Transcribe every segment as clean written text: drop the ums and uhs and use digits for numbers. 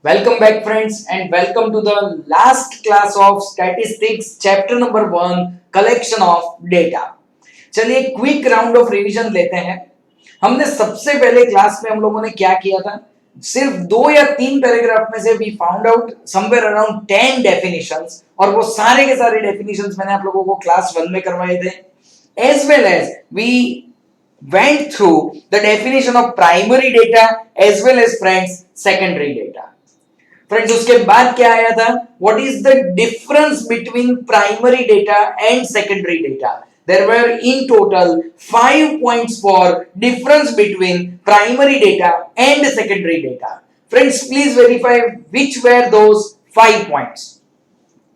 Welcome back, friends, and welcome to the last class of statistics, chapter number 1, collection of data. चलिए quick round of revision लेते हैं। हमने सबसे पहले class में हम लोगों ने क्या किया था? सिर्फ 2 या 3 पैराग्राफ में से we found out somewhere around 10 definitions, और वो सारे के सारे डेफिनेशंस मैंने आप लोगों को क्लास 1 में करवाए थे। As well as we went through the definition of primary data as well as friends secondary data. Friends उसके बाद क्या आया था? What is the difference between primary data and secondary data? There were in total 5 points for difference between primary data and secondary data. Friends, please verify which were those 5 points.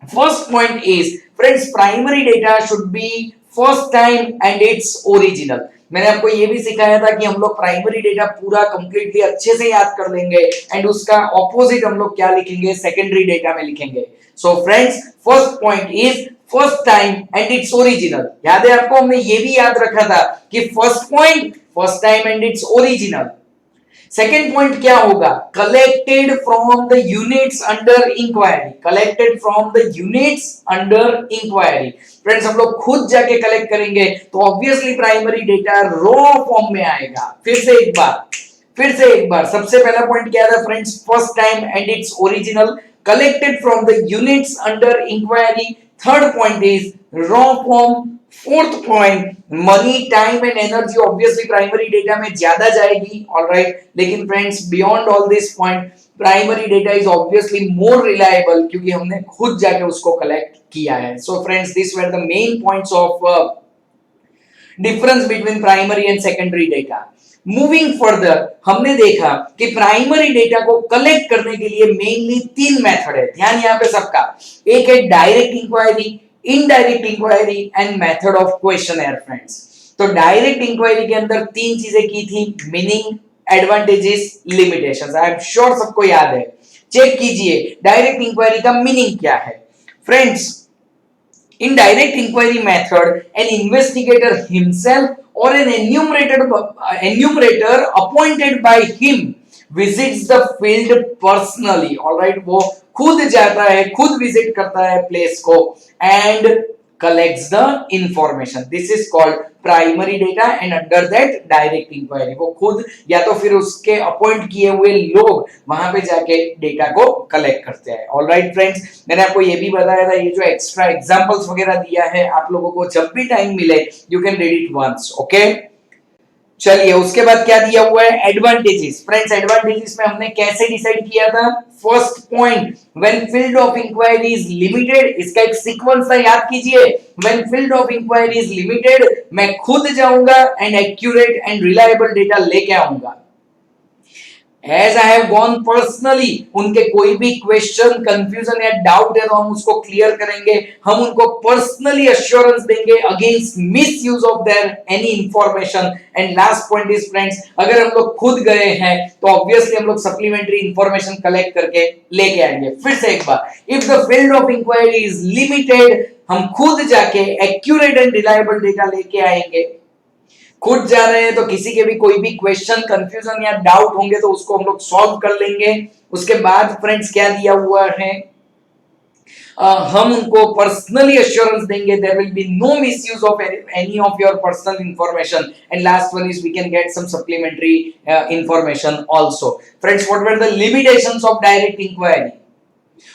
First point is, friends, primary data should be first time and its original. मैंने आपको ये भी सिखाया था कि हम लोग primary data पूरा कंप्लीटली अच्छे से याद कर लेंगे एंड उसका ऑपोजिट हम लोग क्या लिखेंगे? सेकेंडरी डेटा में लिखेंगे। So friends, first point is first time and it's original. याद है आपको? हमने ये भी याद रखा था कि first point first time and it's original. Second point क्या होगा? Collected from the units under inquiry. Collected from the units under inquiry. Friends, हम लोग खुद जाके कलेक्ट करेंगे तो obviously primary data raw form में आएगा। फिर से एक बार सबसे पहला पॉइंट क्या था friends? First time and it's original, collected from the units under inquiry. Third point is raw form. Fourth point, money time and energy obviously primary data में ज्यादा जाएगी, ऑलराइट। लेकिन friends, beyond all this point, primary data is obviously more reliable क्योंकि हमने खुद जाके उसको collect किया है। So friends, this were the main points of difference between primary and secondary data. Moving further, हमने देखा कि प्राइमरी डेटा को कलेक्ट करने के लिए मेनली 3 मेथड है। ध्यान यहाँ पे सबका। एक है direct inquiry, indirect inquiry and method of questionnaire. Friends, तो डायरेक्ट इंक्वायरी के अंदर 3 चीजें की थी: meaning, advantages, limitations. I am sure सबको याद है। चेक कीजिए डायरेक्ट इंक्वायरी का मीनिंग क्या है। Friends, in direct inquiry method, an investigator himself or an enumerator appointed by him visits the field personally. All right, वो खुद जाता है, खुद विजिट करता है प्लेस को and collects the information. This is called primary data and under that direct inquiry. वो खुद या तो फिर उसके अपॉइंट किए हुए लोग वहां पे जाके डेटा को कलेक्ट करते हैं। ऑल राइट फ्रेंड्स, मैंने आपको ये भी बताया था, ये जो एक्स्ट्रा एग्जांपल्स वगैरह दिया है आप लोगों को जब भी टाइम मिले you can read it once. Okay, चलिए उसके बाद क्या दिया हुआ है? एडवांटेजेस। फ्रेंड्स, एडवांटेजेस में हमने कैसे डिसाइड किया था? First point, when field of inquiry is limited, इसका एक सीक्वेंस था, याद कीजिए। When field of inquiry is limited, मैं खुद जाऊंगा and accurate and reliable data लेके आऊंगा। As I have gone personally, उनके कोई भी क्वेश्चन, कंफ्यूजन या डाउट है तो हम उसको क्लियर करेंगे। हम उनको पर्सनली अश्योरेंस देंगे against miss use of their any information. And last point is friends, अगर हम लोग खुद गए हैं तो ऑब्वियसली हम लोग सप्लीमेंट्री इंफॉर्मेशन कलेक्ट करके लेके आएंगे। फिर से एक बार, if the field of inquiry is limited, हम खुद जाके एक्यूरेट एंड रिलायबल डेटा लेके आएंगे। खुद जा रहे हैं तो किसी के भी कोई भी क्वेश्चन, कंफ्यूजन या डाउट होंगे तो उसको हम लोग सॉल्व कर लेंगे। उसके बाद फ्रेंड्स क्या दिया हुआ है? हम उनको पर्सनली अश्योरेंस देंगे there will be no misuse of any of your personal information. And last one is we can get some supplementary information also. Friends, what were the limitations of direct inquiry?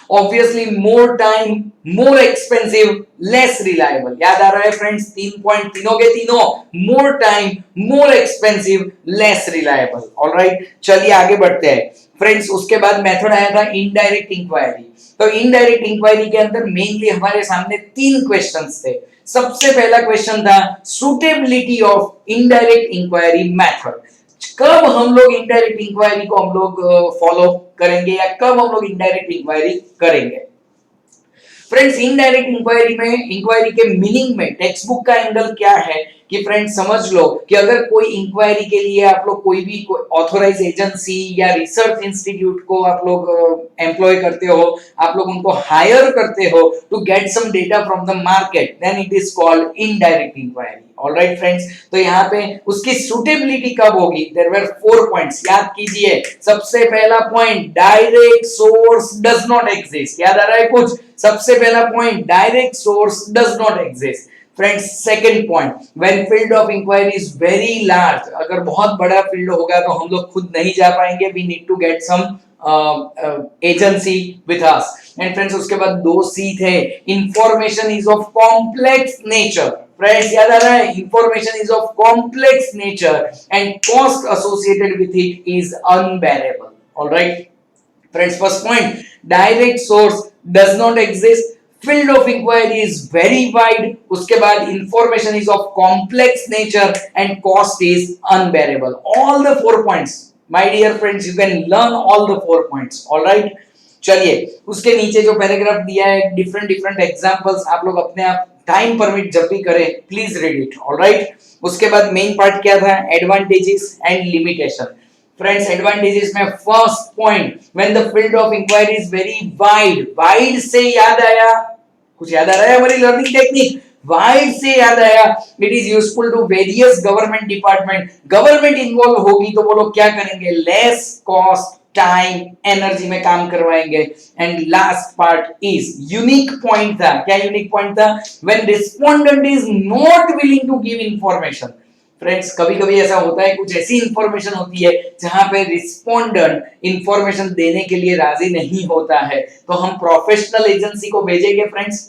Obviously more time, more expensive, less reliable. याद आ रहा है friends? 3 point तीनों के तीनों, more time, more expensive, less reliable. All right, चलिए आगे बढ़ते हैं फ्रेंड्स। उसके बाद मेथड आया था इनडायरेक्ट इंक्वायरी। तो इनडायरेक्ट इंक्वायरी के अंदर मेनली हमारे सामने 3 क्वेश्चंस थे। सबसे पहला क्वेश्चन था suitability of indirect inquiry method. कब हम लोग इनडायरेक्ट इंक्वायरी को हम लोग फॉलो करेंगे या कब हम लोग इनडायरेक्ट इंक्वायरी करेंगे? फ्रेंड्स, इनडायरेक्ट इंक्वायरी में, इंक्वायरी के मीनिंग में टेक्स्ट बुक का एंगल क्या है? कि फ्रेंड्स समझ लो कि अगर कोई इंक्वायरी के लिए आप लोग कोई भी ऑथोराइज एजेंसी या रिसर्च इंस्टीट्यूट को आप लोग एम्प्लॉय करते हो, आप लोग उनको हायर करते हो to get some data from the market, then it is called indirect inquiry. Alright friends, तो यहाँ पे उसकी सुटेबिलिटी कब होगी? देयर वर 4 पॉइंट्स, याद कीजिए। सबसे पहला point, direct source does not exist. याद आ रहा है कुछ? सबसे पहला point, direct source does not exist. Friends, second point, when field of inquiry is very large, अगर बहुत बड़ा फील्ड होगा तो हम लोग खुद नहीं जा पाएंगे, we need to get some agency with us. And friends, उसके बाद 2C थे, information is of complex nature. Friends, याद आ रहा है? Information is of complex nature and cost associated with it is unbearable. Alright friends, first point, direct source does not exist, field of inquiry is very wide, उसके बाद information is of complex nature and cost is unbearable. All the 4 points, my dear friends, you can learn all the 4 points. all right, चलिए उसके नीचे जो paragraph दिया है, different examples, आप लोग अपने आप टाइम परमिट जब भी करें please read it. All right, उसके बाद मेन पार्ट क्या था? Advantages and limitation. Friends, advantages में first point, when the field of inquiry is very wide, wide से याद आया, कुछ याद आ रहा है हमारी लर्निंग टेक्निक? वाइड से याद आया, it is useful to various government department. Government involve होगी तो वो लोग क्या करेंगे? लेस कॉस्ट, टाइम, एनर्जी में काम करवाएंगे। And last part is unique point था। क्या यूनिक पॉइंट था? When respondent is not willing to give information. Friends, कभी-कभी ऐसा होता है, कुछ ऐसी इंफॉर्मेशन होती है जहां पे रिस्पोंडेंट इंफॉर्मेशन देने के लिए राजी नहीं होता है, तो हम प्रोफेशनल एजेंसी को भेजेंगे फ्रेंड्स,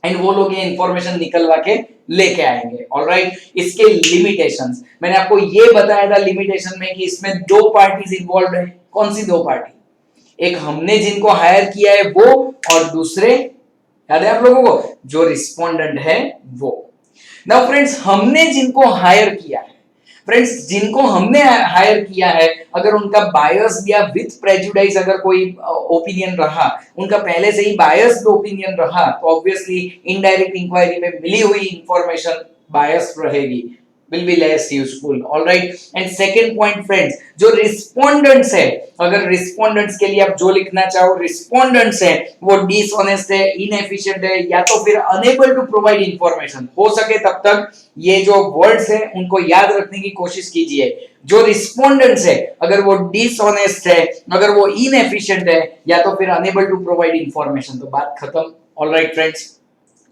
एंड वो लोग ये इंफॉर्मेशन निकलवा के लेके आएंगे। ऑलराइट, इसके लिमिटेशंस मैंने आपको ये बताया था लिमिटेशन में कि इसमें 2 पार्टीज इन्वॉल्व है। कौन सी 2 पार्टी? एक हमने जिनको हायर किया है वो, और दूसरे, याद है आप लोगों को, जो रिस्पोंडेंट है वो। नाउ फ्रेंड्स, हमने जिनको हायर किया है, फ्रेंड्स जिनको हमने हायर किया है, अगर उनका बायस या विथ प्रेजुडाइज अगर कोई ओपिनियन रहा, उनका पहले से ही बायस्ड ओपिनियन रहा, तो ऑब्वियसली इनडायरेक्ट इंक्वायरी में मिली हुई इंफॉर्मेशन बायस्ड रहेगी, will be less useful. all right, and second point friends, जो respondents है, अगर respondents के लिए आप जो लिखना चाहो, respondents है वो dishonest है, inefficient है, या तो फिर unable to provide information। हो सके तब तक ये जो words है उनको याद रखने की कोशिश कीजिए। जो respondents है अगर वो dishonest है, अगर वो inefficient है, या तो फिर unable to provide information, तो बात खत्म। all right friends,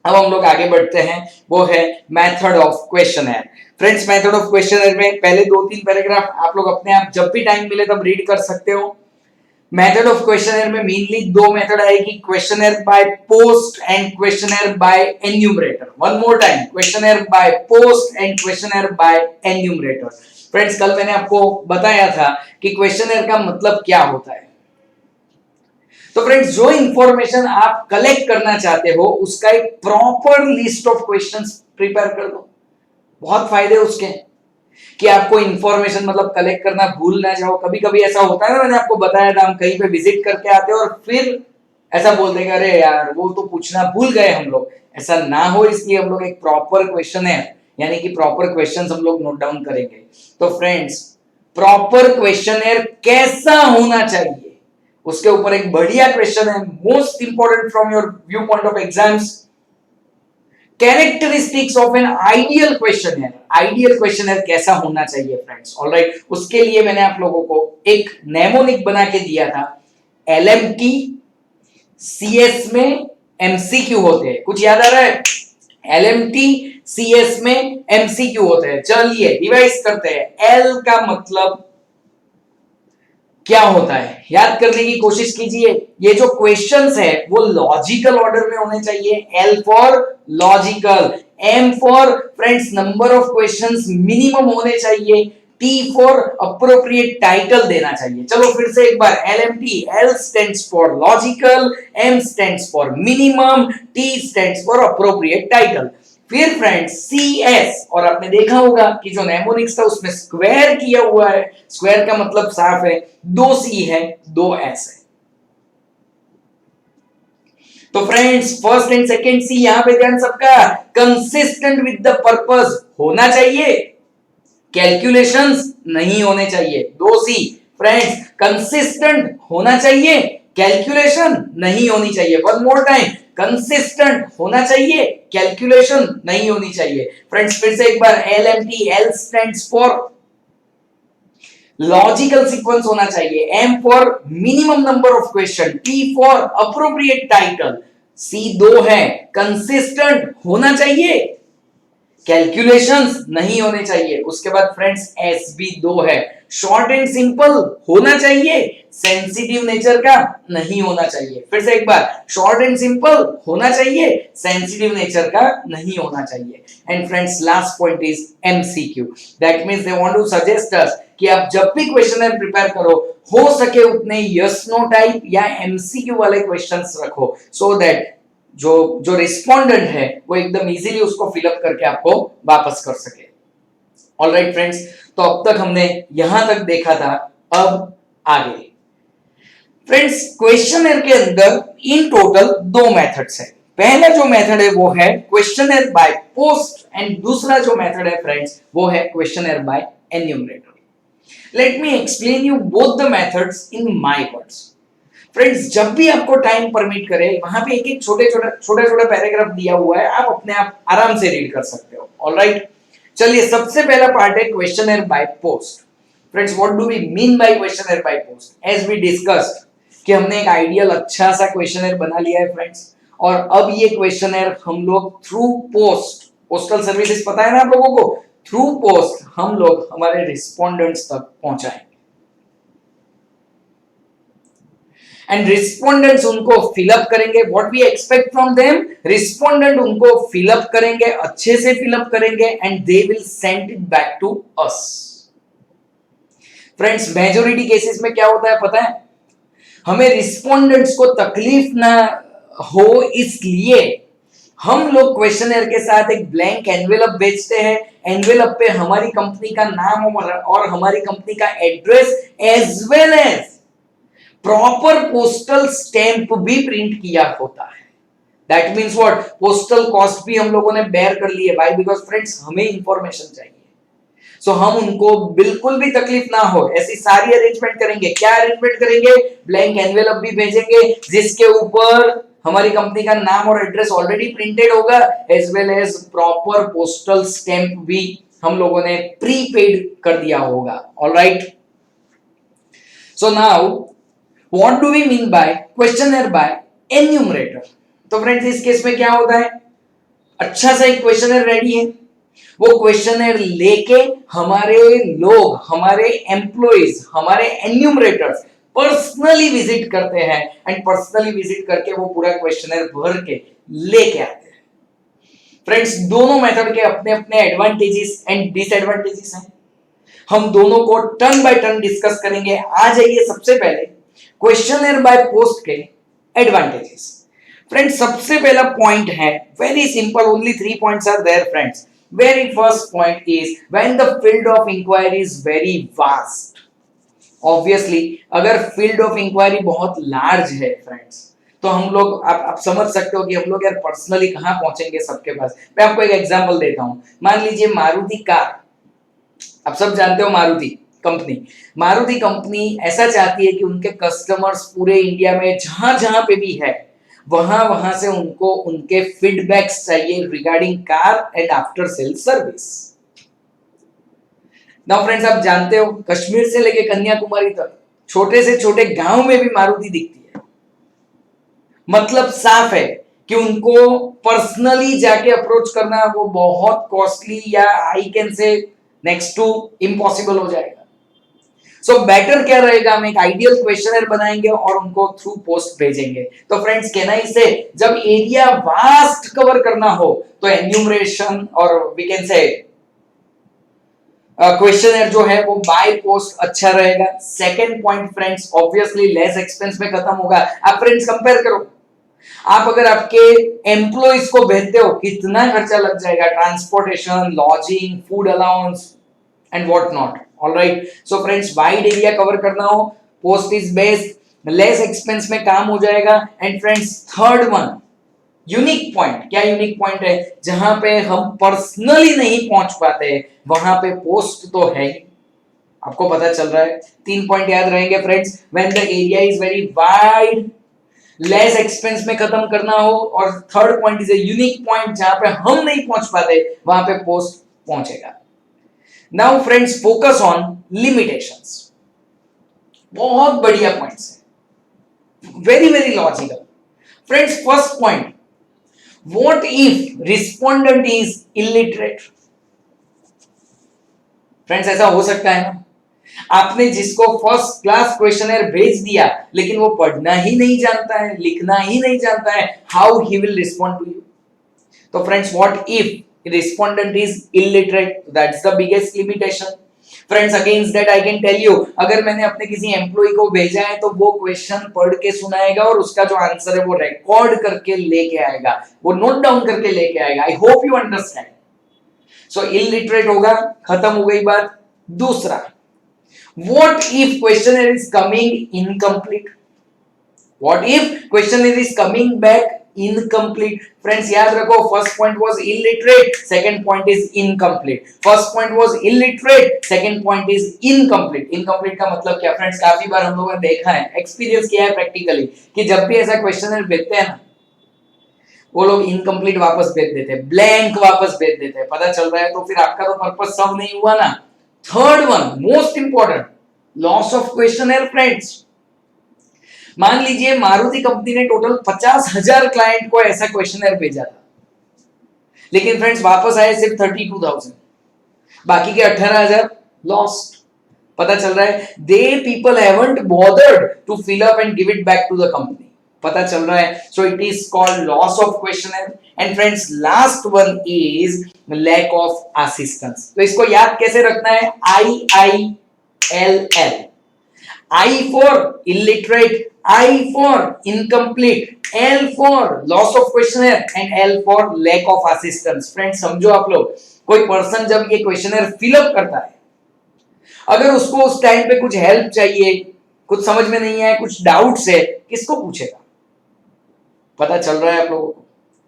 अब हम लोग आगे बढ़ते हैं, वो है method of questionnaire. Friends, method of questionnaire में पहले 2-3 पैराग्राफ आप लोग अपने आप जब भी टाइम मिले तब रीड कर सकते हो। मेथड ऑफ क्वेश्चनर में मेनली 2 मेथड आएगी, questionnaire by post and questionnaire by enumerator. One more time, questionnaire by post and questionnaire by enumerator. Friends, कल मैंने आपको बताया था कि क्वेश्चनर का मतलब क्या होता है। तो फ्रेंड्स, जो इंफॉर्मेशन आप कलेक्ट करना चाहते हो उसका एक proper list of questions prepare कर दो। बहुत फायदे उसके कि आपको इंफॉर्मेशन मतलब कलेक्ट करना भूल ना जाओ। कभी कभी ऐसा होता है ना, मैंने आपको बताया था, हम कहीं पे विजिट करके आते हैं और फिर ऐसा बोलते हैं अरे यार वो तो पूछना भूल गए हम लोग। ऐसा ना हो इसलिए हम लोग एक प्रॉपर क्वेश्चन है, यानी कि प्रॉपर क्वेश्चंस हम लोग नोट डाउन करेंगे। तो फ्रेंड्स, प्रॉपर क्वेश्चनर कैसा होना चाहिए उसके ऊपर एक बढ़िया क्वेश्चन है, most important from your view point of exams. Characteristics of an ideal questionnaire. Ideal questionnaire कैसा होना चाहिए फ्रेंड्स? ऑलराइट, उसके लिए मैंने आप लोगों को एक नेमोनिक बना के दिया था। एलएमटी, सीएस में एमसीक्यू होते हैं, कुछ याद आ रहा है? एलएमटी, सीएस में एमसीक्यू होते हैं। चलिए रिवाइज करते हैं। एल का मतलब क्या होता है, याद करने की कोशिश कीजिए। ये जो क्वेश्चंस है वो लॉजिकल ऑर्डर में होने चाहिए। L for logical, M for friends number of questions minimum होने चाहिए, टी फॉर अप्रोप्रिएट टाइटल देना चाहिए। चलो फिर से एक बार, LMT, L stands for logical, M stands for minimum, T stands for appropriate title. फिर फ्रेंड्स सीएस, और आपने देखा होगा कि जो नेमोनिक्स था उसमें स्क्वायर किया हुआ है। स्क्वायर का मतलब साफ है, 2 सी है 2 एस है। तो फ्रेंड्स फर्स्ट एंड सेकंड सी यहां पे ध्यान सबका, कंसिस्टेंट विद द पर्पस होना चाहिए, कैलकुलेशंस नहीं होने चाहिए। दो सी फ्रेंड्स, कंसिस्टेंट होना चाहिए, कैलकुलेशन नहीं होनी चाहिए। वन मोर टाइम, कंसिस्टेंट होना चाहिए, कैलकुलेशन नहीं होनी चाहिए। फ्रेंड्स फिर से एक बार, LMT, L stands for logical sequence होना चाहिए, M for minimum number of question, T for appropriate title, C दो है, कंसिस्टेंट होना चाहिए, कैलकुलेशंस नहीं होने चाहिए। उसके बाद फ्रेंड्स एस भी दो है, शॉर्ट एंड सिंपल होना चाहिए, सेंसिटिव नेचर का नहीं होना चाहिए। फिर से एक बार, शॉर्ट एंड सिंपल होना चाहिए, सेंसिटिव नेचर का नहीं होना चाहिए। And friends last point is MCQ, that means they want to suggest us कि आप जब भी क्वेश्चनर प्रिपेयर करो, हो सके उतने यस नो टाइप या एमसीक्यू वाले क्वेश्चंस रखो, सो दैट जो जो रिस्पोंडेंट है वो एकदम इजीली उसको फिलअप करके आपको वापस कर सके। ऑलराइट फ्रेंड्स, तो अब तक हमने यहां तक देखा था, अब आगे फ्रेंड्स क्वेश्चनर के अंदर इन टोटल दो मेथड्स है। पहला जो मेथड है वो है क्वेश्चनर बाय पोस्ट एंड दूसरा जो मेथड है फ्रेंड्स वो है questionnaire by enumerator. Let me explain you both the methods in my words. Friends जब भी आपको टाइम परमिट करे, वहां पे एक एक छोटे पैराग्राफ दिया हुआ है, आप अपने आप आराम से रीड कर सकते हो। ऑलराइट, चलिए सबसे पहला पार्ट है questionnaire by post. Friends what do we mean by questionnaire by post? As we discussed कि हमने एक आइडियल अच्छा सा क्वेश्चनर बना लिया है फ्रेंड्स, और अब ये क्वेश्चनर हम लोग थ्रू पोस्ट, पोस्टल सर्विसेज पता है ना आप लोगों को, थ्रू पोस्ट हम लोग हमारे रिस्पोंडेंट्स तक पहुंचाएंगे। एंड रिस्पोंडेंट्स उनको फिलअप करेंगे, what we expect from them, respondent उनको फिलअप करेंगे, अच्छे से फिलअप करेंगे and they will send it back to us. Friends majority cases में क्या होता है पता है, हमें रिस्पोंडेंट्स को तकलीफ ना हो इसलिए हम लोग क्वेश्चनर के साथ एक ब्लैंक एनवेलप भेजते हैं। एनवेलप पे हमारी कंपनी का नाम और हमारी कंपनी का address as well as proper postal stamp भी प्रिंट किया होता है। That means what, postal cost भी हम लोगों ने बेयर कर ली है। भाई बिकॉज फ्रेंड्स हमें इंफॉर्मेशन चाहिए, सो हम उनको बिल्कुल भी तकलीफ ना हो ऐसी सारी अरेंजमेंट करेंगे। क्या अरेंजमेंट करेंगे? ब्लैंक एनवेलप भी भेजेंगे जिसके ऊपर हमारी कंपनी का नाम और एड्रेस ऑलरेडी प्रिंटेड होगा, as well as proper postal stamp भी हम लोगों ने प्रीपेड कर दिया होगा। Alright, so now what do we mean by questionnaire by enumerator? तो फ्रेंड्स इस केस में क्या होता है, अच्छा सा एक क्वेश्चनर रेडी है, वो क्वेश्चनर लेके हमारे लोग, हमारे एम्प्लॉइज, हमारे एन्यूमरेटर्स पर्सनली विजिट करते हैं एंड पर्सनली विजिट करके वो पूरा क्वेश्चनर भर के लेके आते हैं। फ्रेंड्स दोनों मेथड के अपने अपने एडवांटेजेस एंड डिसएडवांटेजेस हैं, हम दोनों को टर्न बाय टर्न डिस्कस करेंगे। आ जाइए सबसे पहले क्वेश्चनर बाय पोस्ट के एडवांटेजेस। फ्रेंड्स सबसे पहला पॉइंट है very simple, only 3 points are there friends. Very first point is when the field of inquiry is very vast. Obviously, अगर field of inquiry बहुत large है फ्रेंड्स, तो हम लोग आप समझ सकते हो कि हम लोग यार पर्सनली कहाँ पहुंचेंगे सबके पास। मैं आपको एक एग्जांपल देता हूँ, मान लीजिए मारुति कार, आप सब जानते हो मारुति कंपनी। मारुति कंपनी ऐसा चाहती है कि उनके कस्टमर्स पूरे इंडिया में जहां जहां पे भी है वहां से उनको उनके फीडबैक्स चाहिए regarding car and after sale service. Now friends आप जानते हो कश्मीर से लेके कन्याकुमारी तक छोटे से छोटे गांव में भी मारुति दिखती है। मतलब साफ है कि उनको पर्सनली जाके अप्रोच करना वो बहुत कॉस्टली या I can say next to impossible हो जाएगा। सो बेटर क्या रहेगा, हम एक आइडियल क्वेश्चनर बनाएंगे और उनको थ्रू पोस्ट भेजेंगे। तो फ्रेंड्स कहना ही से जब एरिया वास्ट कवर करना हो तो एन्यूमरेशन और वी कैन से क्वेश्चनर जो है वो बाय पोस्ट अच्छा रहेगा। Second point friends obviously less expense में खत्म होगा। आप फ्रेंड्स कंपेयर करो, आप अगर आपके एम्प्लॉइज को भेजते हो कितना खर्चा लग जाएगा, transportation, lodging, food allowance and what not. Alright, so friends wide area cover करना हो post is best. Less expense में काम हो जाएगा। And friends third one, unique point. क्या यूनिक पॉइंट है? जहां पे हम पर्सनली नहीं पहुंच पाते वहां पे पोस्ट तो है ही। आपको पता चल रहा है? 3 पॉइंट याद रहेंगे friends. When the area is very wide, less expense में खत्म करना हो, और third point is a unique point, जहां पे हम नहीं पहुंच पाते वहां पे पोस्ट पहुंचेगा। Now friends focus on limitations. बहुत बढ़िया पॉइंट्स है, very very logical. Friends first point, what if respondent is illiterate? Friends ऐसा हो सकता है ना, आपने जिसको फर्स्ट क्लास क्वेश्चनर भेज दिया लेकिन वो पढ़ना ही नहीं जानता है, लिखना ही नहीं जानता है, how he will respond to you? तो friends what if respondent is illiterate? That's the biggest limitation. Friends against that I can tell you, अगर मैंने अपने किसी एम्प्लॉय को भेजा है तो वो क्वेश्चन पढ़ के सुनाएगा और उसका जो आंसर है वो रिकॉर्ड करके लेके आएगा, वो नोट डाउन करके लेके आएगा। I hope you understand. So illiterate होगा, खत्म हो गई बात। दूसरा, what if questionnaire is coming incomplete? What if questionnaire is coming back incomplete? Friends याद रखो, first point was illiterate, second point is incomplete. First point was illiterate, second point is incomplete. Incomplete का मतलब क्या friends? काफी बार हम लोगों ने देखा है, एक्सपीरियंस किया है प्रैक्टिकली, कि जब भी ऐसा क्वेश्चनर भेजते हैं ना, वो लोग इनकम्प्लीट वापस भेज देते हैं, ब्लैंक वापस भेज देते हैं। पता चल रहा है? तो फिर आपका तो पर्पस सॉल्व नहीं हुआ ना। Third one most important, loss of questionnaire. Friends मान लीजिए मारुति कंपनी ने टोटल 50,000 क्लाइंट को ऐसा क्वेश्चनर भेजा था, लेकिन फ्रेंड्स वापस आए सिर्फ 32,000, बाकी के 18,000 लॉस्ट। पता चल रहा है? They people haven't bothered to fill up and give it back to the company. पता चल रहा है? So it is called loss of questionnaire. And friends last one is lack of assistance. तो इसको याद कैसे रखना है? IILL, I for illiterate, I for incomplete, L for loss of questionnaire and L for lack of assistance। Friends समझो आप लोग, कोई पर्सन जब ये क्वेश्चनर फिलअप करता है, अगर उसको उस टाइम पे कुछ हेल्प चाहिए, कुछ समझ में नहीं आया, कुछ डाउट्स है, किसको पूछेगा? पता चल रहा है आप लोगों को?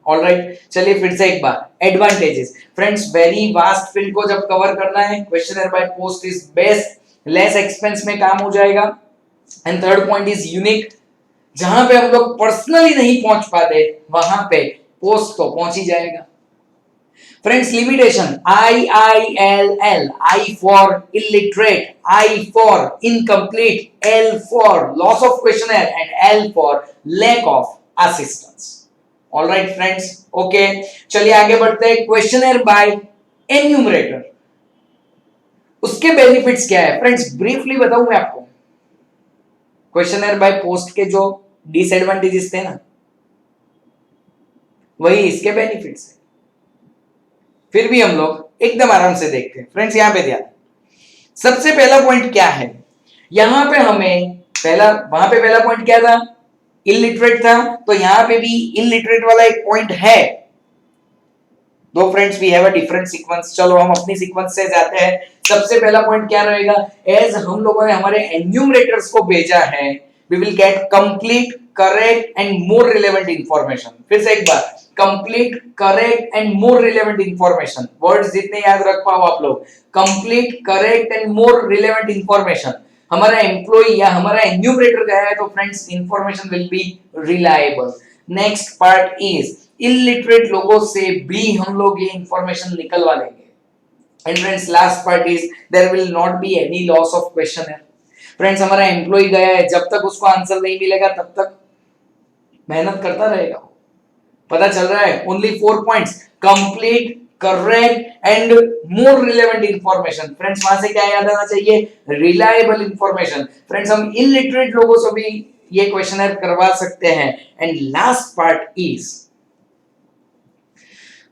ऑलराइट, चलिए फिर से एक बार advantages. Friends very vast field को जब कवर करना है, questionnaire by post is best, less expense में काम हो जाएगा। And third point is unique, जहां पे हम लोग पर्सनली नहीं पहुंच पाते वहां पे पोस्ट तो पहुंच ही जाएगा। Friends limitation, IILL, I for illiterate, I for incomplete, L for loss of questionnaire and L for lack of assistance। All right friends, okay, चलिए आगे बढ़ते हैं। क्वेश्चनर बाय एन्यूमरेटर, उसके बेनिफिट्स क्या है? फ्रेंड्स ब्रीफली बताऊं मैं आपको। क्वेश्चनर बाय पोस्ट के जो डिसएडवांटेजेस थे ना, वही इसके बेनिफिट्स है। फिर भी हम लोग एकदम आराम से देखते हैं। फ्रेंड्स यहां पे ध्यान, सबसे पहला पॉइंट क्या है? यहां पे हमें वहां पे पहला पॉइंट क्या था? इलिटरेट था, तो यहां पे भी इलिटरेट वाला एक पॉइंट है। दो friends we have a different sequence. चलो हम अपनी सीक्वेंस से जाते हैं। सबसे पहला पॉइंट क्या रहेगा? एज हम लोगों ने हमारे एन्यूमरेटर्स को भेजा है, we will get complete, correct and more relevant information. फिर से एक बार, complete, correct and more relevant information. Words जितने याद रख पाओ आप लोग, complete, correct and more relevant information. हमारा एम्प्लॉय या हमारा एन्यूमरेटर गया है तो friends information will be reliable. Next part is illiterate लोगों से भी हम लोग ये इंफॉर्मेशन निकलवा लेंगे। And friends last part is there will not be any loss of questionnaire. Friends हमारा एम्प्लॉय गया है, जब तक उसको आंसर नहीं मिलेगा तब तक मेहनत करता रहेगा। पता चल रहा है? Only 4 points, complete, correct and more relevant information. Friends वहां से क्या याद आना चाहिए? Reliable information. फ्रेंड्स हम इलिटरेट लोगों से भी ये क्वेश्चनर करवा सकते हैं। And last part is,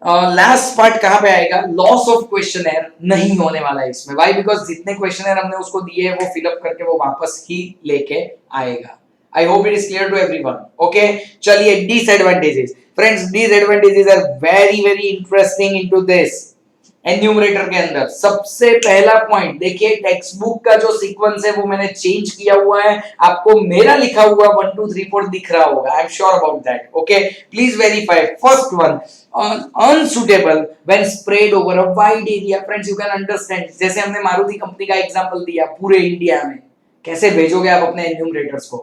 last part कहां पे आएगा? लॉस ऑफ क्वेश्चनर नहीं होने वाला है इसमें। व्हाई? बिकॉज जितने क्वेश्चनर हमने उसको दिए वो फिलअप करके वो वापस ही लेके आएगा। I hope it is clear to everyone. Okay, चलिए disadvantages. Friends disadvantages are very very interesting into this. Enumerator के अंदर सबसे पहला पॉइंट देखिए, टेक्स्ट बुक का जो सीक्वेंस है वो मैंने चेंज किया हुआ है, आपको मेरा लिखा हुआ 1 2 3 4 दिख रहा होगा, आई am sure about that. Okay, please verify. First one, unsuitable when spread over a wide area. Friends, you can understand, जैसे हमने मारुति कंपनी का एग्जांपल दिया, पूरे इंडिया में कैसे भेजोगे आप अपने एन्यूमरेटर्स को,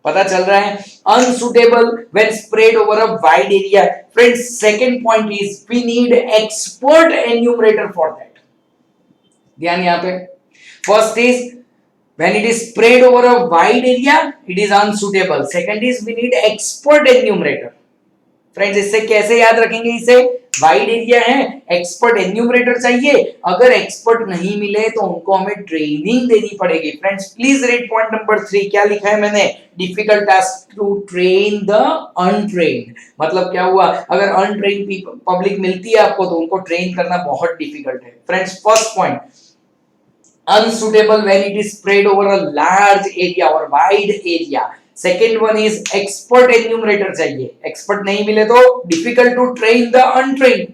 पता चल रहा है। Unsuitable when spread over a wide area. Friends, second point is we need expert enumerator for that. ध्यान यहां पे, first is when it is spread over a wide area it is unsuitable, second is we need expert enumerator। Friends, इससे कैसे याद रखेंगे, इसे wide area है, expert enumerator चाहिए, अगर एक्सपर्ट नहीं मिले तो उनको हमें ट्रेनिंग देनी पड़ेगी। Friends, please read point number 3, क्या लिखा है मैंने, difficult task to train the untrained. मतलब क्या हुआ, अगर अनट्रेन्ड पब्लिक मिलती है आपको तो उनको ट्रेन करना बहुत डिफिकल्ट है। Friends, first point, unsuitable when it is spread over a large area or wide area। Second one is expert enumerator चाहिए, एक्सपर्ट नहीं मिले तो difficult to train the untrained.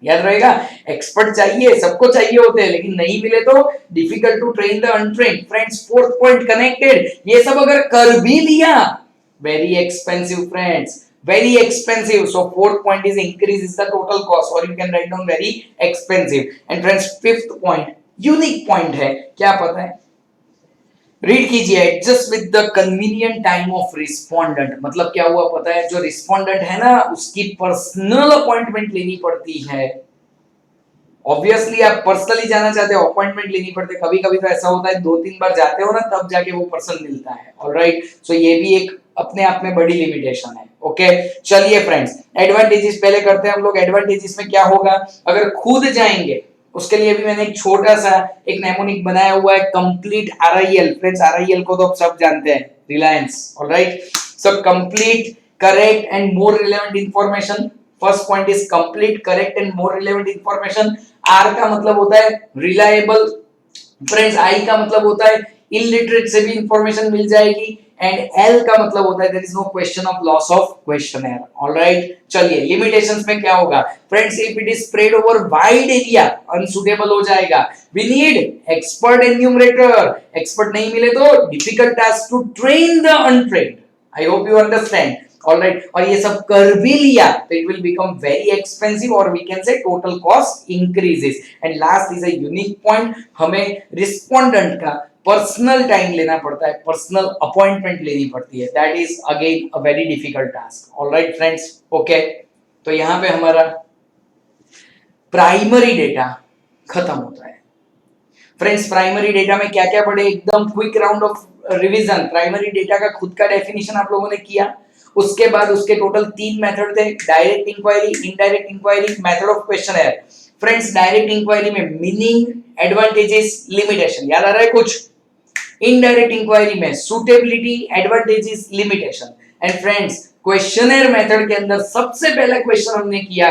याद रहेगा, एक्सपर्ट चाहिए, सबको चाहिए होते हैं, लेकिन नहीं मिले तो difficult to train the untrained. Friends, fourth point connected, ये सब अगर कर भी लिया, very expensive friends, very expensive, so fourth point is increases the total cost, or you can write down very expensive। and friends, fifth point unique point है, क्या पता है, रीड कीजिए, adjust with the convenient time of respondent. मतलब क्या हुआ पता है, जो रिस्पोंडेंट है ना उसकी पर्सनल अपॉइंटमेंट लेनी पड़ती है। ऑब्वियसली आप पर्सनली जाना चाहते हो, अपॉइंटमेंट लेनी पड़ती है, कभी कभी तो ऐसा होता है 2-3 बार जाते हो ना तब जाके वो पर्सन मिलता है। ऑलराइट, सो ये भी एक अपने आप में बड़ी लिमिटेशन है। ओके, चलिए फ्रेंड्स, एडवांटेजेस पहले करते हैं हम लोग। एडवांटेजेस में क्या होगा, अगर खुद जाएंगे उसके लिए भी मैंने एक छोटा सा एक नेमोनिक बनाया हुआ है, कंप्लीट आरआईएल। फ्रेंड्स, आरआईएल को तो आप सब जानते हैं, Reliance. Alright, so complete, correct and more relevant information. First point is complete, correct and more relevant information. R का मतलब होता है रिलायबल। फ्रेंड्स, आई का मतलब होता है इलिटरेट से भी इंफॉर्मेशन मिल जाएगी, एंड एल का मतलब होता है there is no question of loss of questionnaire. Alright, चलिए लिमिटेशंस में क्या होगा। Friends, if it is spread over wide area unsuitable हो जाएगा। We need expert enumerator, expert नहीं मिले तो difficult task to train the untrained. I hope you understand. Alright, और ये सब कर भी लिया तो it will become very expensive, और we can say total cost increases. And last is a unique point, हमें रिस्पोंडेंट का पर्सनल टाइम लेना पड़ता है, पर्सनल अपॉइंटमेंट लेनी पड़ती है, that is again a very difficult task. Alright friends, okay, तो यहां पे हमारा प्राइमरी डेटा खत्म होता है। फ्रेंड्स, प्राइमरी डेटा में क्या क्या पढ़े, एकदम quick round of revision. Primary data का खुद का डेफिनेशन आप लोगों ने किया, उसके बाद उसके टोटल 3 मेथड थे, direct inquiry, indirect inquiry, method of questionnaire. Friends, direct inquiry में मीनिंग, एडवांटेजेस, लिमिटेशन, याद आ रहा है कुछ। इनडायरेक्ट इंक्वायरी में suitability, advantages, limitation. And friends, questionnaire method के अंदर सबसे पहला क्वेश्चन हमने किया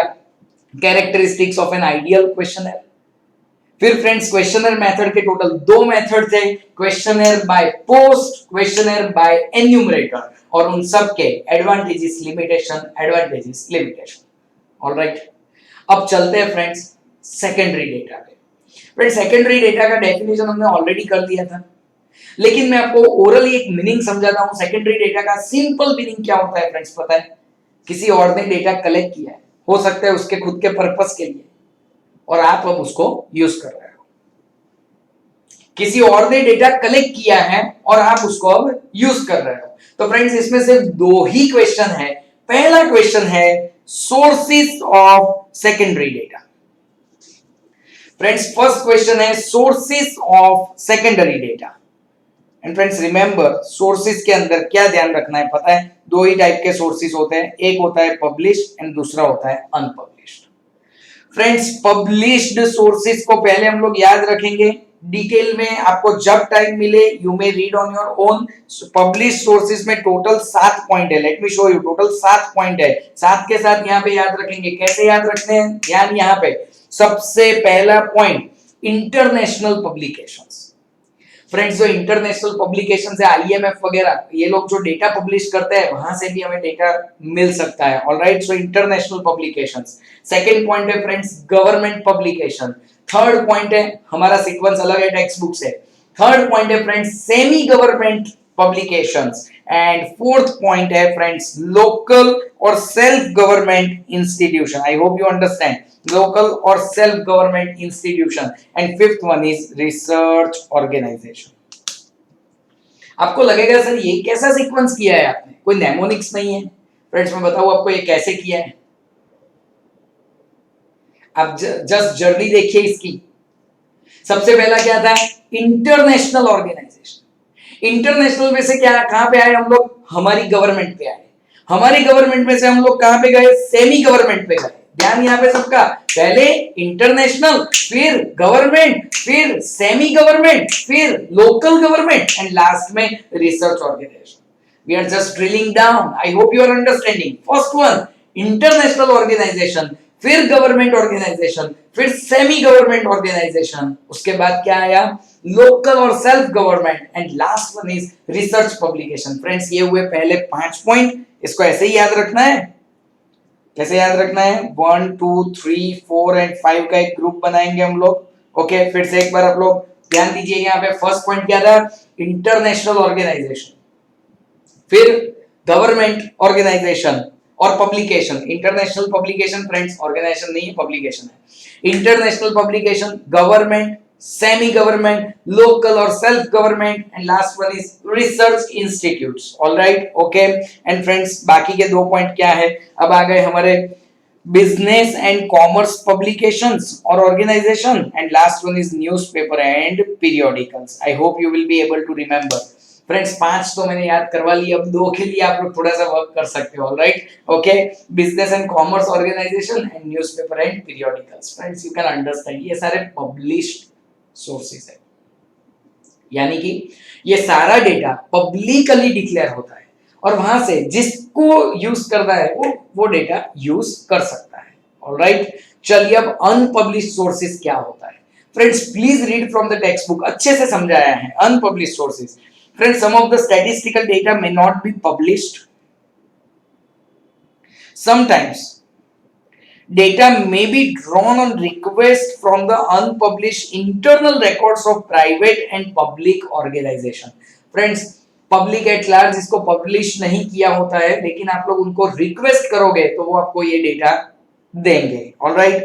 characteristics of an ideal questionnaire. फिर फ्रेंड्स, क्वेश्चनर मेथड के टोटल 2 मेथड थे, questionnaire by post, questionnaire by enumerator, और उन सब के advantages, limitation, advantages, limitation. Alright, अब चलते हैं फ्रेंड्स सेकेंडरी डेटा पे। फ्रेंड्स, सेकेंडरी डेटा का डेफिनेशन हमने ऑलरेडी कर दिया था, लेकिन मैं आपको ओरली एक मीनिंग समझाता हूं। सेकेंडरी डेटा का सिंपल मीनिंग क्या होता है फ्रेंड्स, पता है, किसी और ने डेटा कलेक्ट किया है, हो सकता है उसके खुद के पर्पस के लिए, और आप अब उसको यूज कर रहे हो। किसी और ने डेटा कलेक्ट किया है और आप उसको अब यूज कर रहे हो। तो फ्रेंड्स, इसमें सिर्फ 2 ही क्वेश्चन है। पहला क्वेश्चन है sources of secondary data. Friends, first question है sources of secondary data. And friends, remember, sources के अंदर क्या ध्यान रखना है पता है, 2 ही टाइप के सोर्सेस होते हैं, एक होता है पब्लिश्ड एंड दूसरा होता है अनपब्लिश्ड। फ्रेंड्स, पब्लिश्ड सोर्सेस को पहले हम लोग याद रखेंगे, डिटेल में आपको जब टाइम मिले you may read on your own. Published sources में टोटल 7 पॉइंट है, let me show you, total 7 point है। 7 के साथ यहाँ पे याद रखेंगे, कैसे याद रखते हैं, ध्यान यहाँ पे, सबसे पहला पॉइंट इंटरनेशनल पब्लिकेशंस। फ्रेंड्स जो इंटरनेशनल पब्लिकेशन है आईएमएफ वगैरह, ये लोग जो डेटा पब्लिश करते हैं वहां से भी हमें डेटा मिल सकता है। Alright, so international publications. Second point है friends government publication. Third point है, हमारा सीक्वेंस अलग है टेक्स्ट बुक से। थर्ड पॉइंट है friends semi government publications. And fourth point है फ्रेंड्स लोकल और self government institution. I hope you understand, local or self government institution, and fifth one is research organization। आपको लगेगा sir ये कैसा sequence किया है आपने, कोई नेमोनिक्स नहीं है। फ्रेंड्स मैं बताऊं आपको ये कैसे किया है। आप जस्ट जर्नी देखिए इसकी। सबसे पहला क्या था, इंटरनेशनल ऑर्गेनाइजेशन। इंटरनेशनल में से क्या कहां पे आए हम लोग, हमारी गवर्नमेंट पे आए। हमारी गवर्नमेंट में से हम लोग कहां पे गए, सेमी गवर्नमेंट पे गए। ध्यान यहाँ पे सबका, पहले इंटरनेशनल, फिर गवर्नमेंट, फिर सेमी गवर्नमेंट, फिर लोकल गवर्नमेंट एंड लास्ट में research organisation. We are just drilling down, I hope you are understanding. First one international organisation, फिर गवर्नमेंट ऑर्गेनाइजेशन, फिर सेमी गवर्नमेंट ऑर्गेनाइजेशन, उसके बाद क्या आया, लोकल और self government and last one is research publication. Friends ये हुए पहले 5 पॉइंट, इसको ऐसे ही याद रखना है। कैसे याद रखना है, 1 2 3 4 एंड 5 का एक ग्रुप बनाएंगे हम लोग। ओके, फिर से एक बार आप लोग ध्यान दीजिए। यहाँ पे फर्स्ट पॉइंट क्या था, इंटरनेशनल ऑर्गेनाइजेशन, फिर गवर्नमेंट ऑर्गेनाइजेशन और publication. International publication friends organisation नहीं है, पब्लिकेशन है। International publication, government, semi government, local और self government and last one is research institutes. Alright, okay. And friends बाकी के 2 पॉइंट क्या है, अब आ गए हमारे बिजनेस एंड कॉमर्स पब्लिकेशंस और organisation and last one is newspaper and periodicals. I hope you will be able to remember. Friends 5 तो मैंने याद करवा ली, अब 2 के लिए आप लोग थोड़ा सा वर्क कर सकते हो। Alright, okay, business and commerce organisation and newspaper and periodicals. Friends you can understand ये सारे पब्लिश्ड सोर्सेस है, यानी कि ये सारा डेटा पब्लिकली डिक्लेयर होता है और वहां से जिसको यूज करना है वो डेटा यूज कर सकता है। ऑलराइट, चलिए अब अनपब्लिश्ड सोर्सेस क्या होता है। Friends please read from the textbook, अच्छे से समझाया है unpublished sources. Friends some of the statistical data may not be published, sometimes data may be drawn on request from the unpublished internal records of private and public organization। friends public at large इसको publish नहीं किया होता है, लेकिन आप लोग उनको request करोगे तो वो आपको ये data देंगे। alright,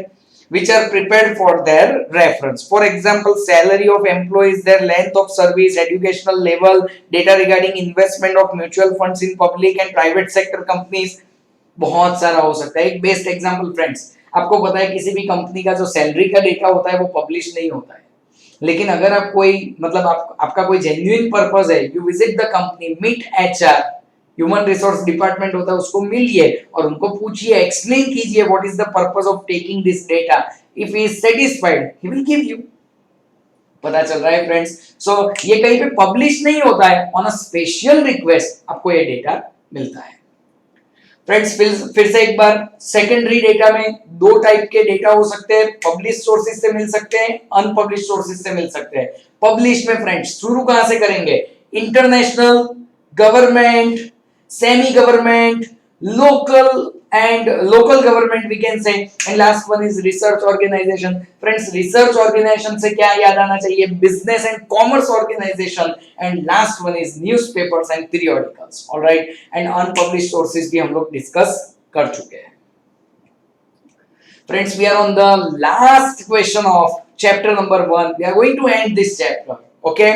which are prepared for their reference, for example salary of employees, their length of service, educational level, data regarding investment of mutual funds in public and private sector companies। बहुत सारा हो सकता है। एक best example friends, आपको पता है किसी भी कंपनी का जो सैलरी का डेटा होता है वो पब्लिश नहीं होता है, लेकिन अगर आप कोई मतलब आपका कोई जेन्युइन पर्पस है, you visit the company, meet HR, human resource department होता है, उसको मिलिए और उनको पूछिए, एक्सप्लेन कीजिए what is the purpose of taking this data. If he is satisfied he will give you. पता चल रहा है फ्रेंड्स? सो ये कहीं पे पब्लिश नहीं होता है, ऑन अ स्पेशल रिक्वेस्ट आपको ये डेटा मिलता है। फ्रेंड्स फिर से एक बार, सेकेंडरी डेटा में 2 टाइप के डेटा हो सकते हैं, पब्लिश सोर्सेज से मिल सकते हैं, अनपब्लिश सोर्सेज से मिल सकते हैं। पब्लिश में फ्रेंड्स शुरू कहां से करेंगे, international, government, semi government, local government we can say, and last one is research organization। friends research organization से क्या याद आना चाहिए, business and commerce organization, and last one is newspapers and periodicals। all right, and unpublished sources भी हम लोग discuss कर चुके हैं। friends we are on the last question of chapter number 1, we are going to end this chapter। okay,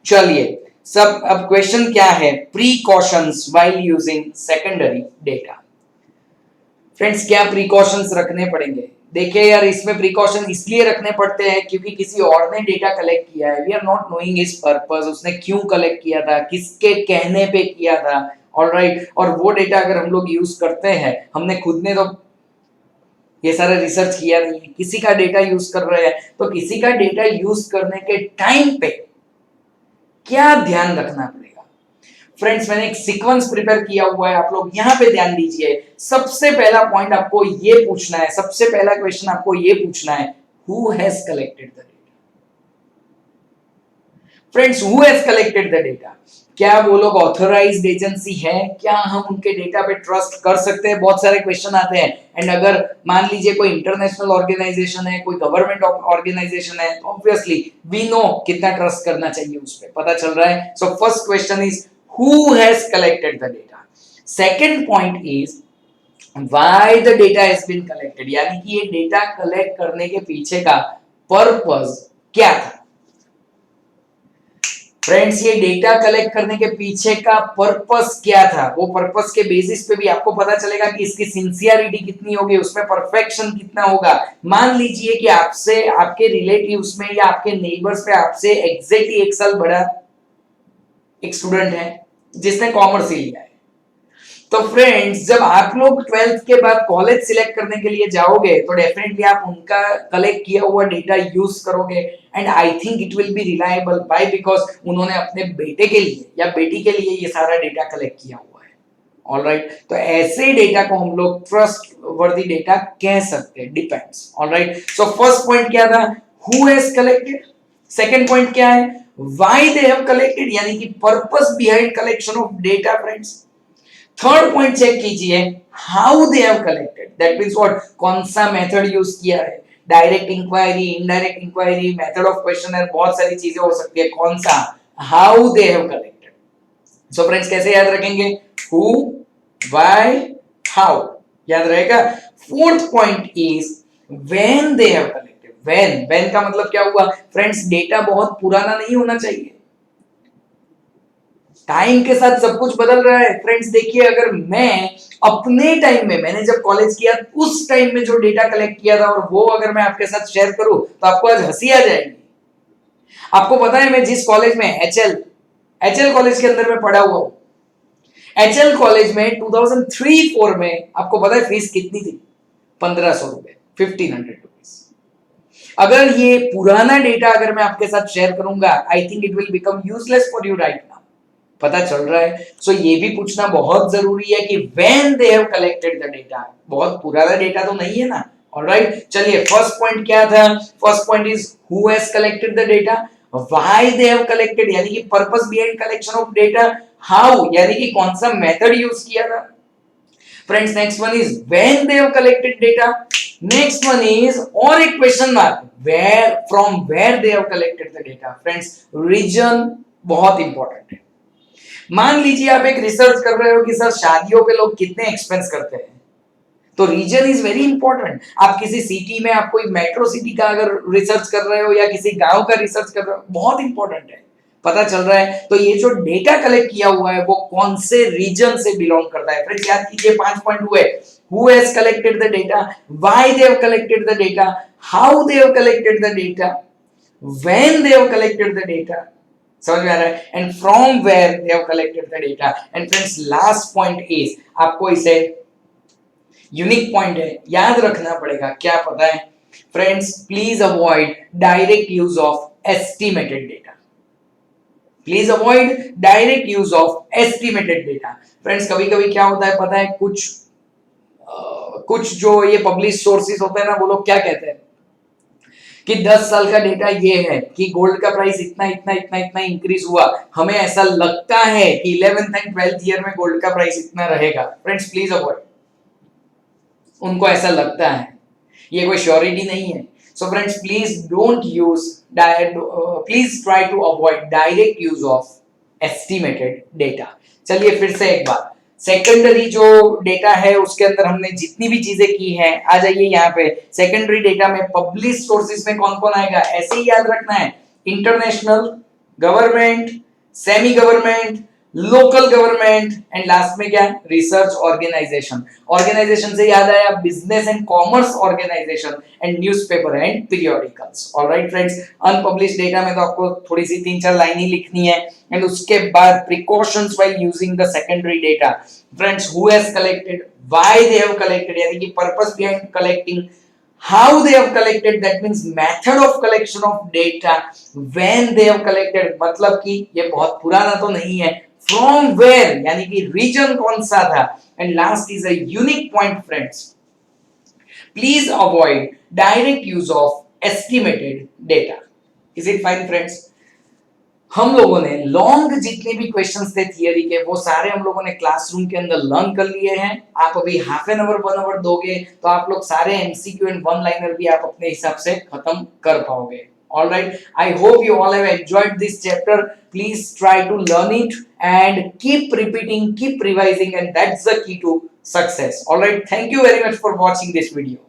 चलिए सब अब question क्या है, precautions while using secondary data. Friends क्या प्रीकॉशंस रखने पड़ेंगे, देखिए यार इसमें प्रीकॉशन इसलिए रखने पड़ते हैं क्योंकि किसी और ने डेटा कलेक्ट किया है, we are not knowing his purpose, उसने क्यों कलेक्ट किया था, किसके कहने पे किया था। ऑलराइट, और वो डेटा अगर हम लोग यूज करते हैं, हमने खुद ने तो ये सारा रिसर्च किया नहीं, किसी का डेटा यूज कर रहे हैं, तो किसी का डेटा यूज करने के टाइम पे क्या ध्यान रखना पड़ेगा। फ्रेंड्स मैंने एक सीक्वेंस प्रिपेयर किया हुआ है, आप लोग यहां पे ध्यान दीजिए। सबसे पहला पॉइंट आपको ये पूछना है, सबसे पहला क्वेश्चन आपको ये पूछना है, who has collected the data. Friends, who has collected the data? क्या वो लोग ऑथराइज्ड एजेंसी है? क्या हम उनके डेटा पे ट्रस्ट कर सकते हैं? बहुत सारे क्वेश्चन आते हैं। एंड अगर मान लीजिए कोई इंटरनेशनल ऑर्गेनाइजेशन है, कोई गवर्नमेंट ऑर्गेनाइजेशन है, ऑब्वियसली वी नो कितना ट्रस्ट करना चाहिए उस पे, पता चल रहा है। So first question is who has collected the data. Second point is why the data has been collected, यानी कि ये डेटा कलेक्ट करने के पीछे का पर्पस क्या था। फ्रेंड्स, ये डेटा कलेक्ट करने के पीछे का पर्पस क्या था, वो पर्पस के बेसिस पे भी आपको पता चलेगा कि इसकी सिंसियरिटी कितनी होगी, उसमें परफेक्शन कितना होगा। मान लीजिए कि आपसे, आपके रिलेटिव्स में या आपके नेबर्स पे आपसे एग्जैक्टली 1 साल बड़ा एक स्टूडेंट है जिसने कॉमर्स ही लिया है। तो फ्रेंड्स, जब आप लोग 12th के बाद कॉलेज सिलेक्ट करने के लिए जाओगे तो डेफिनेटली आप उनका कलेक्ट किया हुआ डेटा यूज करोगे। And I think it will be reliable, by because उन्होंने अपने बेटे के लिए या बेटी के लिए ये सारा डेटा कलेक्ट किया हुआ है। ऑलराइट, तो ऐसे डेटा को हम लोग ट्रस्ट वर्दी डेटा कह सकते हैं, depends. Alright, so first point क्या था, who has collected. Second point क्या है, व्हाई दे हैव कलेक्टेड, यानी कि purpose behind collection of data. Friends, third point check कीजिए, how they have collected, that means what, कौन सा मेथड यूज किया है, direct inquiry, indirect inquiry, method of questionnaire, बहुत सारी चीजें हो सकती है, कौन सा, how they have collected. So friends, कैसे याद रखेंगे, हु, व्हाई, हाउ, याद रहेगा। Fourth point is when they have collected. When का मतलब क्या हुआ फ्रेंड्स, डेटा बहुत पुराना नहीं होना चाहिए, टाइम के साथ सब कुछ बदल रहा है। फ्रेंड्स देखिए, अगर मैं अपने टाइम में, मैंने जब कॉलेज किया उस टाइम में जो डेटा कलेक्ट किया था और वो अगर मैं आपके साथ शेयर करूं तो आपको आज हंसी आ जाएगी। आपको पता है मैं जिस कॉलेज में एचएल कॉलेज के अंदर में पढ़ा हुआ हूं। एचएल कॉलेज में 2003-4 में आपको पता है फीस कितनी थी, 1500 रुपए, 1500 रुपीज। अगर ये पुराना डेटा अगर मैं आपके साथ शेयर करूंगा, आई think it will become useless for you right now. पता चल रहा है। सो ये भी पूछना बहुत जरूरी है कि when they have collected the data, बहुत पुराना डेटा तो नहीं है ना। ऑलराइट, चलिए फर्स्ट पॉइंट क्या था, first point is who has collected the data, why they have collected यानी कि purpose behind collection of data, how यानी कि कौन सा मेथड यूज किया था। Friends, next one is when they have collected data, next one is और एक question mark, where, from where they have collected the data. Friends, reason बहुत important है। मान लीजिए आप एक रिसर्च कर रहे हो कि सर शादियों पे लोग कितने एक्सपेंस करते हैं, तो रीजन इज वेरी इंपॉर्टेंट। आप किसी सिटी में, आप कोई मेट्रो सिटी का अगर रिसर्च कर रहे हो या किसी गांव का रिसर्च कर रहे हो, बहुत इंपॉर्टेंट है, पता चल रहा है। तो ये जो डेटा कलेक्ट किया हुआ है वो कौन से रीजन से बिलोंग करता है। फ्रेंड्स याद कीजिए 5 पॉइंट हुए, who has collected the data, why they have collected the data, how they have collected the data, when they have collected the data, समझ में आ रहा है, and from where they have collected the data. And friends last point is, आपको इसे unique point है, याद रखना पड़ेगा, क्या पता है friends, please avoid direct use of estimated data, please avoid direct use of estimated data. Friends कभी कभी क्या होता है पता है, कुछ जो ये पब्लिश सोर्सेस होते हैं ना, वो लोग क्या कहते हैं कि 10 साल का डेटा ये है कि गोल्ड का प्राइस इतना इतना इतना इतना इंक्रीज हुआ, हमें ऐसा लगता है कि 11th एंड 12th ईयर में गोल्ड का प्राइस इतना रहेगा। फ्रेंड्स प्लीज अवॉइड, उनको ऐसा लगता है, ये कोई श्योरिटी नहीं है। So friends please don't use, please try to avoid direct use of estimated data. चलिए फिर से एक बार, सेकेंडरी जो डेटा है उसके अंदर हमने जितनी भी चीजें की हैं, आ जाइए यहाँ पे। सेकेंडरी डेटा में पब्लिश सोर्सेज में कौन कौन आएगा, ऐसे ही याद रखना है, international, government, semi government, local government, and last में क्या, रिसर्च ऑर्गेनाइजेशन। ऑर्गेनाइजेशन से याद आया business and commerce organisation, and newspaper and periodicals. Alright friends, unpublished data में तो आपको थोड़ी सी 3-4 लाइन ही लिखनी है। एंड उसके बाद precautions while using the secondary data. Friends who has collected, why they have collected यानी कि purpose behind collecting, how they have collected, that means method of collection of data, when they have collected मतलब कि ये बहुत पुराना तो नहीं है, from where यानी कि region कौन सा था, and last is a unique point friends, please avoid direct use of estimated data. Is it fine friends? हम लोगों ने लॉन्ग जितने भी क्वेश्चंस थे थियरी के वो सारे हम लोगों ने क्लासरूम के अंदर लर्न कर लिए हैं। आप अभी हाफ एन आवर 1 आवर दोगे तो आप लोग सारे एमसीक्यू एंड वन लाइनर भी आप अपने हिसाब से खत्म कर पाओगे। All right, I hope you all have enjoyed this chapter. Please try to learn it and keep repeating, keep revising, and that's the key to success. All right, thank you very much for watching this video.